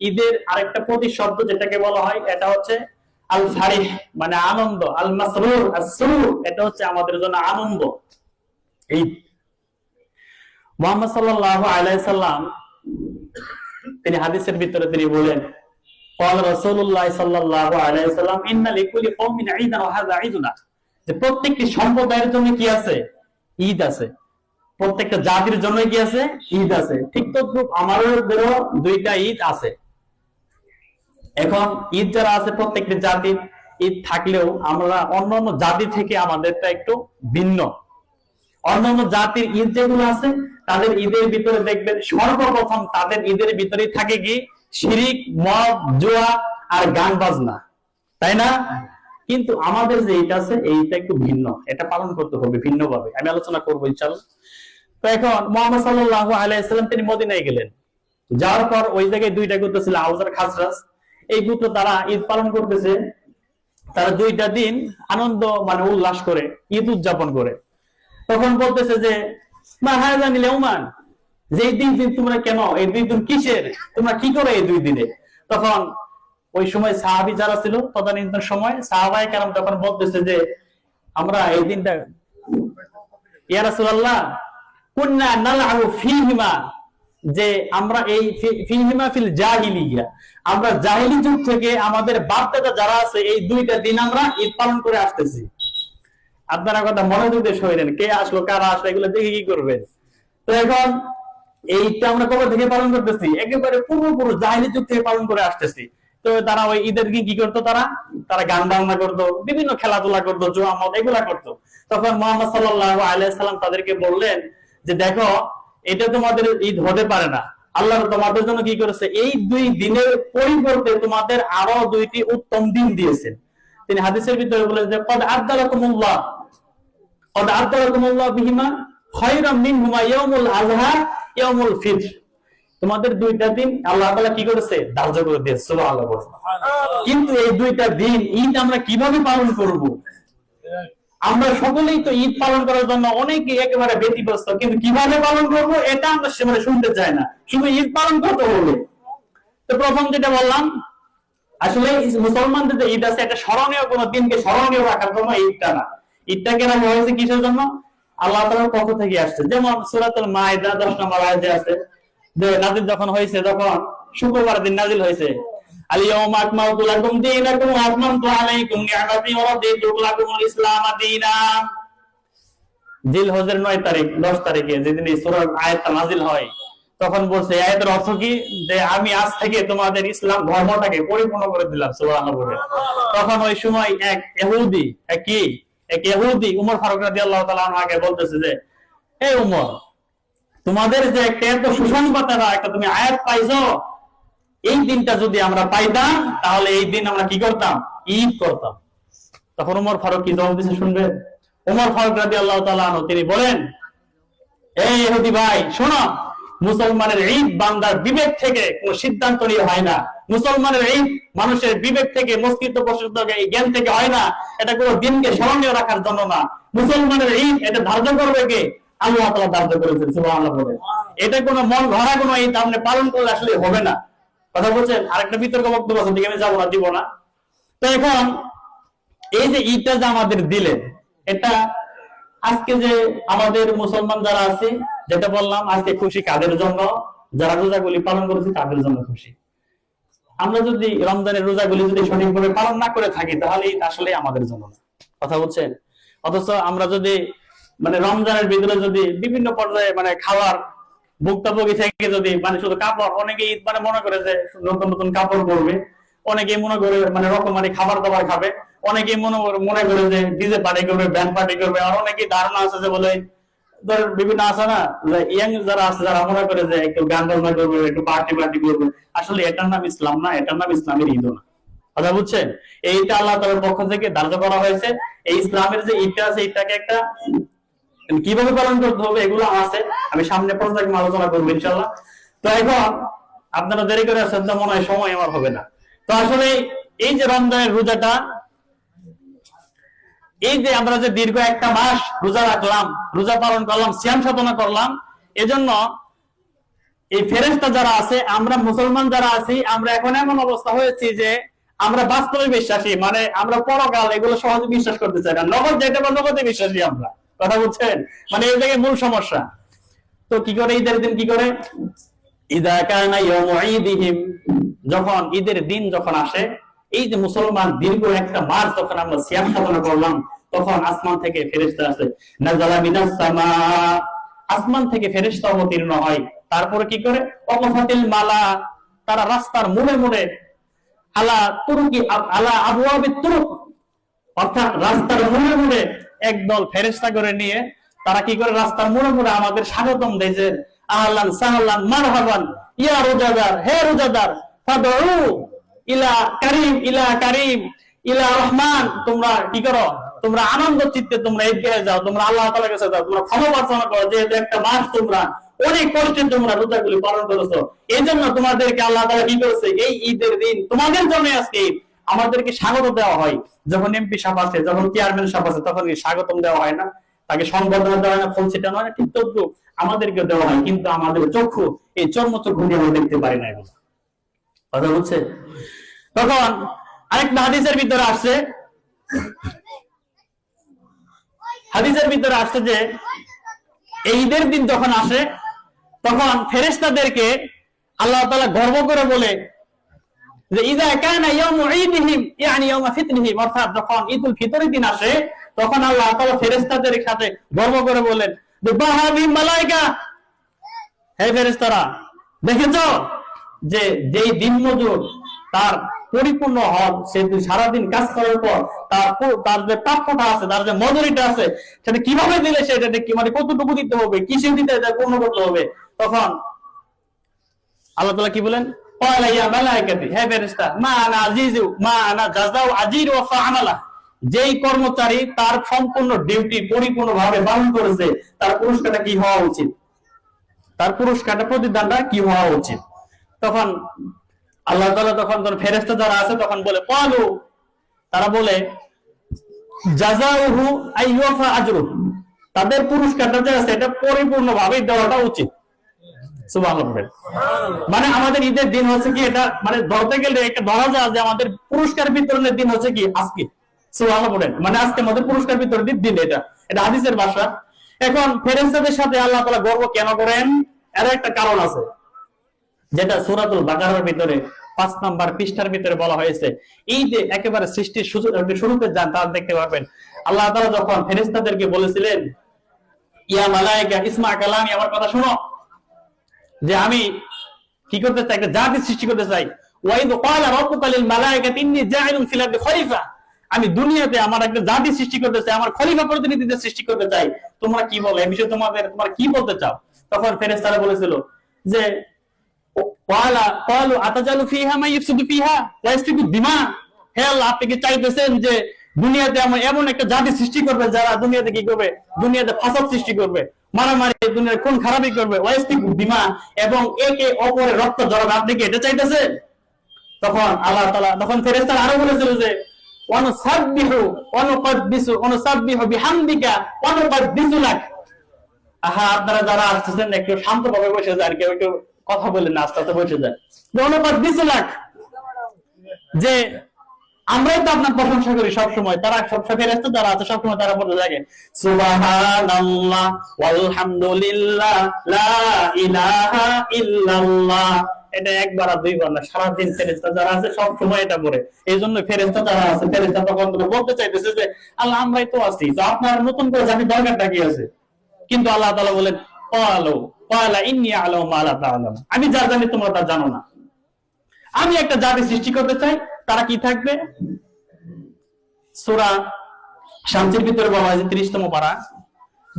ঈদের আরেকটা প্রতিশব্দ যেটাকে বলা হয় এটা হচ্ছে আল ফারিহ, মানে আনন্দ। আল মাসরুর আস-সুরুর, এটা হচ্ছে আমাদের জন্য আনন্দ। ঈদ। মুহাম্মদ সাল্লাল্লাহু আলাইহি সাল্লাম তিনি হাদিসের ভিতরে তিনি বলেন, قال رسول الله صلى الله عليه وسلم ان لكل قوم عيدا وهذا عيدنا, যে প্রত্যেকটি সম্প্রদায়ের জন্য কি আছে? ঈদ আছে। প্রত্যেকটা জাতির জন্য কি আছে? ঈদ আছে। ঠিক তদ্রূপ আমাদেরও দুইটা ঈদ আছে। এখন ঈদ যারা আছে প্রত্যেকটি জাতির ঈদ থাকলেও আমরা অন্যান্য জাতি থেকে আমাদেরটা একটু ভিন্ন। অন্যান্য জাতির ঈদ যেগুলো আছে তাদের ঈদের ভিতরে দেখবেন সর্বপ্রথম তাদের ঈদের ভিতরে থাকে কি? শিরিক, মদ, জুয়া আর গান বাজনা, তাই না? কিন্তু আমাদের যে এইটা আছে এইটা একটু ভিন্ন, এটা পালন করতে হবে ভিন্নভাবে। আমি আলোচনা করবো ইনশাআল্লাহ। তো এখন মুহাম্মদ সাল্লাল্লাহু আলাইহি সাল্লাম তিনি মদিনায় গেলেন। যাওয়ার পর ওই জায়গায় দুইটা গোত্র ছিল, আউস আর খাজরাজ। এই গোত্র তারা ঈদ পালন করতেছে। তারা দুইটা দিন আনন্দ মানে উল্লাস করে ঈদ উদযাপন করে। তখন বলতেছে যে মা হাযা লিয়াউমান, যে এই দিন তোমরা কেন, এই দুই দিন কিসের, তোমরা কি করে এই দুই দিনে? তখন ওই সময় সাহাবী যারা ছিল তদানীন্তন সময় সাহাবায়ে কেরাম তখন বলতেছে যে আমরা এই দিনটা ইয়া রাসূলুল্লাহ কুননা নালআবু ফীহিমা, যে আমরা এই ফীহিমা ফিল জাহিলিয়া, আমরা জাহিলি যুগ থেকে আমাদের বাপ দাদা যারা আছে এই দুইটা দিন আমরা ঈদ পালন করে আসতেছি। আপনারা কথা মনোযোগ দিয়ে শুনেন, কে আসলো কারা আসলো এগুলো দেখে কি করবেন? তো এখন এইটা আমরা কবে থেকে পালন করতেছি? একেবারে পূর্বপুরুষ জাহিলি যুগ থেকে পালন করে আসতেছি। তো তারা ওই ঈদের দিন কি করতো? তারা গান বাজনা করতো, বিভিন্ন খেলাধুলা করতো, জুয়া মদ এগুলা করতো। তখন মুহাম্মদ সাল্লাল্লাহু আলাইহি সাল্লাম তাদেরকে বললেন যে দেখো, এটা তোমাদের ঈদ হতে পারে না। আল্লাহ তোমাদের জন্য কি করেছে? এই দুই দিনের পরিবর্তে তোমাদের আরো দুইটি উত্তম দিন দিয়েছেন। তিনি হাদিসের ভিতরে বলেন যে কদ আদালাকুমুল্লাহ বিহিমা খায়রাম মিনহুমা ইয়াউমুল আযহা ইয়াউমুল ফিতর, তোমাদের দুইটা দিন আল্লাহ তাআলা কি করেছে? ধার্য করে দিয়েছে। সুবহানাল্লাহ। কিন্তু এই দুইটা দিন ঈদ আমরা কিভাবে পালন করব? আমরা সকলেই তো ঈদ পালন করার জন্য অনেকে একেবারে ব্যতিব্যস্ত, কিন্তু কিভাবে পালন করব এটা আমরা শুনতে চাই না, শুধু ঈদ পালন করতে হবে। তো প্রথম যেটা বললাম, আসলে মুসলমানদের যে ঈদ আছে এটা স্মরণীয় কোনো দিনকে স্মরণীয় রাখার জন্য ঈদটা না। ঈদটা কেন হয়েছে? কিসের জন্য? আল্লাহ তাআলার পক্ষ থেকে আসছে। যেমন সূরাতুল মাইদা 10 নম্বর আয়াতে আছে যে নাজিল যখন হয়েছে তখন শুক্রবার দিন নাজিল হয়েছে, আল-ইয়াওমা আকমালতু লাকুম দীনাকুম ওয়া আতমামতু আলাইকুম নি'মাতি ওয়া রাদিতু লাকুমুল ইসলাম দীনা। জিলহজের 9 তারিখ 10 তারিখে যেদিন এই সূরার আয়াতটা নাজিল হয় তখন বলছে এই আয়াতের অর্থ কি? যে আমি আজ থেকে তোমাদের ইসলাম ধর্মটাকে পরিপূর্ণ করে দিলাম। সুবহানাল্লাহ। তখন ওই সময় এক ইহুদি উমর ফারুক রাদিয়াল্লাহু তাআলা আনহুকে বলতেছে যে হে উমর, তোমাদের যে একটা এত সুসংবাদ একটা তুমি আয়াত পাইছো, এই দিনটা যদি আমরা পাইতাম তাহলে এই দিন আমরা কি করতাম? ঈদ করতাম। তখন উমর ফারুক কি জবাব দিয়েছে শুনবে? উমর ফারুক রাদিয়াল্লাহু তাআলা আনহু তিনি বলেন, এই ইহুদি ভাই শোনো, মুসলমানের ঈদ বান্দার বিবেক থেকে কোন সিদ্ধান্ত নিয়ে হয় না। মুসলমানের ঈদ মানুষের বিবেক থেকে, মস্তিষ্ক প্রসূত জ্ঞান থেকে হয় না। এটা কোনো দিনকে স্মরণীয় রাখার জন্য না। মুসলমানের ঈদ এটা ধার্য করবে কে? আল্লাহ তাআলা ধার্য করেছেন। সুবহানাল্লাহ। এটা কোনো মন গড়া কোনো ঈদ আপনি পালন করলে আসলে হবে না। কথা বলছেন? আরেকটা বিতর্ক বক্তব্য আছে, দিকে আমি যাবো না, দিব না। তো এখন এই যে ঈদটা যে আমাদের দিলেন, এটা আজকে যে আমাদের মুসলমান যারা আছে, যেটা বললাম আজকে খুশি কাদের জন্য? যারা রোজাগুলি পালন করেছে তাদের জন্য খুশি। আমরা যদি রমজানের রোজাগুলি যদি সঠিকভাবে পালন না করে থাকি তাহলে আসলে আমাদের জন্য না। কথা বলছেন? অথচ আমরা যদি মানে রমজানের ভিতরে যদি বিভিন্ন পর্যায়ে মানে খাওয়ার ভুক্তভোগী থেকে যদি মানে শুধু কাপড়, অনেকেই মানে মনে করে যে নতুন নতুন কাপড় পরবে, অনেকেই মনে করে মানে রকমারি খাবার দাবার খাবে, অনেকেই মনে করে যে ডিজে পার্টি করবে, ব্যান্ড পার্টি করবে, আর অনেকেই ধারণা আছে যে বলে ধর বিভিন্ন আছে না যে ইয়াং যারা আছে যারা মনে করে যে একটু গান বাজনা করবে, একটু পার্টি করবে। আসলে এটার নাম ইসলাম না, এটার নাম ইসলামের ঈদ না। কথা বুঝছেন? এইটা আল্লাহ তাআলার পক্ষ থেকে ধার্য করা হয়েছে। এই ইসলামের যে ঈদটা আছে এটাকে একটা কিভাবে পালন করতে হবে এগুলো আছে, আমি সামনে পর্যায়ে আলোচনা করবো ইনশাআল্লাহ। তো এখন আপনারা দেরি করে আসেন তো মনে হয় সময় আমার হবে না। তো আসলে এই যে রমজানের রোজাটা, এই যে আমরা যে দীর্ঘ একটা মাস রোজা রাখলাম, রোজা পালন করলাম, সিয়াম সাধনা করলাম, এজন্য এই ফেরেশতা যারা আছে, আমরা মুসলমান যারা আছি, আমরা এখন এমন অবস্থা হয়েছে যে আমরা বাস্তবে বিশ্বাসী, মানে আমরা পরকাল এগুলো সহজে বিশ্বাস করতে চাই না, নগদ যেটা বা নগদে বিশ্বাসী আমরা, কথা বুঝছেন? মানে এই জায়গায় মূল সমস্যা। তো কি করে ঈদের দিন কি করে, ইদা কানা ইয়াউমু ঈদিহিম, যখন ঈদের দিন যখন আসে, এই যে মুসলমান দীর্ঘ একটা মাস যখন আমরা সিয়াম সাধনা করলাম, তখন আসমান থেকে ফেরেশতা আসে, নাযালা মিনাস সামা, আসমান থেকে ফেরেশতা অবতীর্ণ হয়। তারপরে কি করে, ওয়াকাফাতিল মালা, তারা রাস্তার মোড়ে মোড়ে, আলা তুরুকি আলা আবওয়াবিত তুরুক, অর্থাৎ রাস্তার মোড়ে মোড়ে একদল ফেরেশতা করে নিয়ে তারা কি করে রাস্তার মোড়ে মোড়ে আমাদের স্বাগতম দেয় যে আহলান সাহলান মারহাবান ইয়া রোজাদার, হে রোজাদার, ফাদউ ইলা কারীম ইলা কারীম ইলা রহমান, তোমরা কি করো, তোমরা আনন্দ চিত্তে তোমরা ঈদগাহে যাও, তোমরা আল্লাহ তাআলার কাছে যাও, তোমরা ক্ষমা প্রার্থনা করো, যেহেতু একটা মাস তোমরা অনেক কষ্টে তোমরা রোজাগুলি পালন করেছো, এই জন্য তোমাদেরকে আল্লাহ তাআলা কি করেছে, এই ঈদের দিন তোমাদের জন্য আজকে ঈদ, আমাদেরকে স্বাগত দেওয়া হয়। যখন এমপি সাহেব আসে, যখন চেয়ারম্যান সাহেব আসে, তখন কি স্বাগতম দেওয়া হয় না, তাকে সম্বর্ধনা দেওয়া হয় না, ফুল ছিটানো হয় না, ঠিক তদ্রুপ আমাদেরকে দেওয়া হয়। কিন্তু আমাদের চক্ষু, এই চর্মচক্ষু দিয়ে আমরা দেখতে পারি না এগুলো, কথা বুঝছে? তখন আরেকটা হাদিসের ভিতরে আসছে, হাদিসের ভিতরে আসছে যে এই ঈদের দিন যখন আসে, তখন ফেরেশতাদেরকে আল্লাহ তাআলা গর্ব করে বলে যে ইযা কানা ইয়াউমু ঈদিহিম ইয়ানি ইয়াউমা ফিতরিহিম, অর্থাৎ যখন ঈদুল ফিতরের দিন আসে, তখন আল্লাহ তাআলা ফেরেশতাদের সাথে গর্ব করে বলেন যে বাহাবি মালায়েকা, হে ফেরেশতারা, দেখেছো যে যেই দিনমজুর তার পরিপূর্ণ হক, সে সারাদিন কাজ করার পর তার যে প্রাপ্যটা আছে, তার যে মজুরিটা আছে, সেটা কিভাবে দিলে, সেটা কি মানে কতটুকু দিতে হবে, কিসে দিতে পূর্ণ করতে হবে। তখন আল্লাহ তাআলা কি বলেন, ক্বালা ইয়া মালায়েকাতি, হে ফেরেশতা, মা আনা আজিজু মা আনা জাযাউ আজির ওয়া ফাআমালা, যেই কর্মচারী তার সম্পূর্ণ ডিউটি পরিপূর্ণভাবে পালন করেছে, তার পুরস্কারটা কি হওয়া উচিত, তার পুরস্কারটা প্রতিদানটা কি হওয়া উচিত। তখন আল্লাহ তাআলা তখন ফেরেশতা যারা আছে তখন বলে, ক্বালু, তারা বলে, জাযাউহু আইয়ুফা আজরুহু, তাদের পুরস্কারটা যে আছে এটা পরিপূর্ণভাবে দেওয়াটা উচিত। সুবহানাল্লাহ। মানে আমাদের ঈদের দিন হচ্ছে কি, এটা মানে ধরতে গেলে একটা ধরা যায় যে আমাদের পুরস্কার বিতরণের দিন হচ্ছে কি আজকে। সুবহানাল্লাহ বলেন, মানে আজকে আমাদের পুরস্কার বিতরণের দিন, এটা হাদিসের ভাষা। এখন ফেরেশতাদের সাথে আল্লাহ তাআলা গর্ব কেন করেন, এর একটা কারণ আছে, যেটা সূরাতুল বাকারার ভিতরে 5 নাম্বার পৃষ্ঠার ভিতরে বলা হয়েছে। এই যে একেবারে সৃষ্টির শুরুতে যান, তার দেখতে পারবেন আল্লাহ তাআলা যখন ফেরেশতাদেরকে বলেছিলেন, ইয়া মালায়েকা ইসমা কালামি, আমার কথা শোনো, যে আমি কি করতে চাই, একটা জাতি সৃষ্টি করতে চাই। ওয়াইদ ক্বালা রাব্বুকা লিল মালায়েকাতি ইন্নী জাইলুন ফিল আরদি খলিফা, আমি দুনিয়াতে আমার একটা জাতি সৃষ্টি করতে চাই, আমার খলিফা প্রতিনিধিদের সৃষ্টি করতে চাই, তোমরা কি বলো, এই বিষয়ে তোমরা কি বলতে চাও? তখন ফেরেশতারা বলেছিল যে ক্বালু আতাজালু ফিহা মা ইফসিদু ফিহা ওয়া ইয়াসফিকু দিমা, হে আল্লাহ, আপনি কি চাইতেছেন যে দুনিয়াতে এমন একটা জাতি সৃষ্টি করবে যারা দুনিয়াতে কি করবে, দুনিয়াতে ফাসাদ সৃষ্টি করবে, মারামারি, দুনিয়ার খুন খারাপি করবে, ওয়া ইয়াসফিকু দিমা, এবং একে অপরের রক্ত ঝরাবে, আপনি কি এটা চাইতেছেন? তখন আল্লাহ তাআলা, তখন ফেরেশতারা আরো বলেছিল যে ওয়ানুসাব্বিহু ওয়ানুসাব্বিহু বিহামদিকা ওয়ানুকদ্দিসু লাক, আহা, আপনারা যারা আসতেছেন একটু শান্তভাবে বসে যান, কেউ কেউ কথা বলেন না, আস্তে আস্তে বসে যায়। ওয়ানুকদ্দিসু লাক, যে আমরাই তো আপনার প্রশংসা করি সব সময়, তারা সবসময় ফেরেশতা যারা আছে সব সময় তারা বলতে থাকে সুবহানাল্লাহ ওয়ালহামদুলিল্লাহ লা ইলাহা ইল্লাল্লাহ, এটা একবার আর দুইবার না, সারাদিন ফেরেশতা যারা আছে সব সময় এটা পড়ে। এই জন্য ফেরেশতা যারা আছে, ফেরেশতা তখন বলতে চাইতেছে যে আল্লাহ, আমরাই তো আছি, তো আপনার নতুন করে জানি দরকারটা কি আছে? কিন্তু আল্লাহ তাআলা বলেন, ক্বালা ইন্নী আ'লামু মা লা তা'লামুন, আমি যা জানি তোমরা তা জানো না। আমি একটা জাতি সৃষ্টি করতে চাই, তারা কি থাকবে? সূরা শামসের ভিতরে বলা হয়েছে 30তম পারা,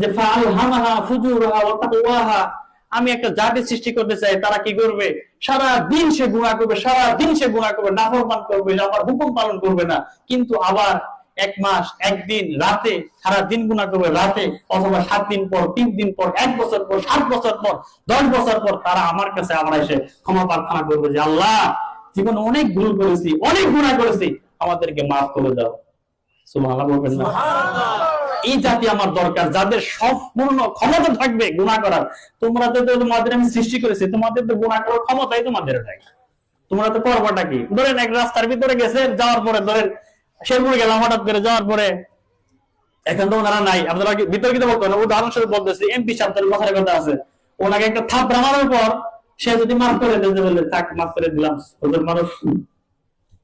যে ফাআলহামাহা ফুজুরহা ওয়া তাকওয়াহা, আমি একটা জাতি সৃষ্টি করতে চাই, তারা কি করবে? সারা দিন সে গুনাহ করবে, সারা দিন সে গুনাহ করবে, নাফরমান করবে, আমার হুকুম পালন করবে না, কিন্তু আবার 1 মাস 1 দিন রাতে সারা দিন গুনাহ করবে রাতে, অথবা 7 দিন পর, 3 দিন পর, 1 বছর পর, 7 বছর পর, 10 বছর পর তারা আমার কাছে আবার এসে ক্ষমা প্রার্থনা করবে যে আল্লাহ, জীবনে অনেক ভুল করেছি, অনেক গুনাহ করেছি, আমাদেরকে মাফ করে দাও। সুবহানাল্লাহ বলবেন না? সুবহানাল্লাহ। এই জাতি আমার দরকার, যাদের সম্পূর্ণ ক্ষমতা থাকবে গুনাহ করার। তোমরা তো তোমাদের আমি সৃষ্টি করেছি, তোমাদের তো গুনাহ করার ক্ষমতাই তোমাদের নাই। তোমরা তো করবাটা কি? ধরেন এক রাস্তার ভিতরে গেছেন, যাওয়ার পরে ধরেন শেরপুর গেলাম, হঠাৎ করে যাওয়ার পরে এখন তো ওনারা নাই, আপনারা বিতর্কিত বলতে না, উদাহরণস্বরূপ বলতেছি, এমপি সাহেবের মাথার কথা আছে, ওনাকে একটা থাপড়া মারার পর সে যদি মাফ করে দিতে বলে থাক মাফ করে দিলাম, ওদের মানুষ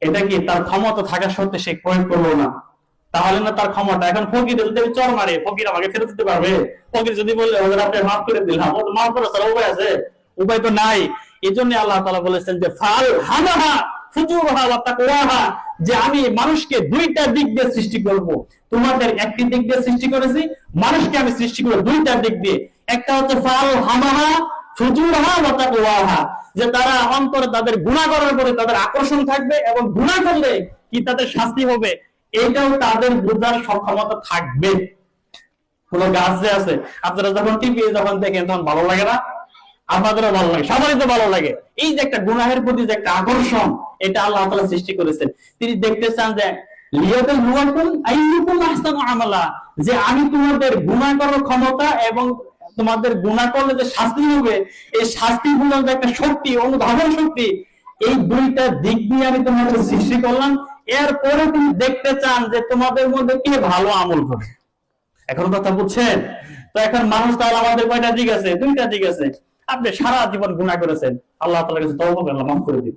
এটা কি তার ক্ষমতা থাকা সত্ত্বে সে প্রয়োগ করলো না? তাহলে না তার ক্ষমতা। এখন ফকির যদি আমি চর মারে, ফকির আমাকে ফেরত দিতে পারবে? ফকির যদি বললে ওদের আপনি মাফ করে দিলাম, ও তো মাফ করে তার উপায় আছে? উপায় তো নাই। এই জন্য আল্লাহ তাআলা বলেছেন যে ফাল হামাহা ফুজুরহা ওয়া তাকওয়াহা, যে আমি মানুষকে দুইটা দিক দিয়ে সৃষ্টি করব। তোমাদের একটি দিক দিয়ে সৃষ্টি করেছি, মানুষকে আমি সৃষ্টি করব দুইটা দিক দিয়ে। একটা হচ্ছে ফাল হামাহা ফুজুরহা ওয়া তাকওয়াহা, যে তারা অন্তরে তাদের গুনাহ করার পরে তাদের আকর্ষণ থাকবে, এবং গুনাহ করলে কি তাদের শাস্তি হবে এইটাও তাদের বোঝার সক্ষমতা থাকবে। কোন গাছ যে আছে, আপনারা যখন টিভি যখন দেখেন তখন ভালো লাগে না? আপনাদেরও ভালো লাগে, সবারই তো ভালো লাগে। এই যে একটা গুনাহের প্রতি যে একটা আকর্ষণ, এটা আল্লাহ তাআলা সৃষ্টি করেছেন। তিনি দেখতে চান যে লিয়াকুল হুয়াকুম আইয়ুকুম আহসানু আমালা, যে আমি তোমাদের গুনাহ করার ক্ষমতা এবং তোমাদের গুনাহ করলে যে শাস্তি হবে, এই শাস্তিগুলোর যে একটা শক্তি, অনুধাবন শক্তি, এই দুইটা দিক দিয়ে আমি তোমাদের সৃষ্টি করলাম। এরপরে তিনি দেখতে চান যে তোমাদের মধ্যে কে ভালো আমল করে। এখন কথা বুঝছেন? তো এখন মানুষ তাহলে আমাদের কয়টা দিক আছে? দুইটা দিক আছে। আপনি সারা জীবন গুনাহ করেছেন, আল্লাহ তাআলার কাছে তওবা করলাম, মাফ করে দিন।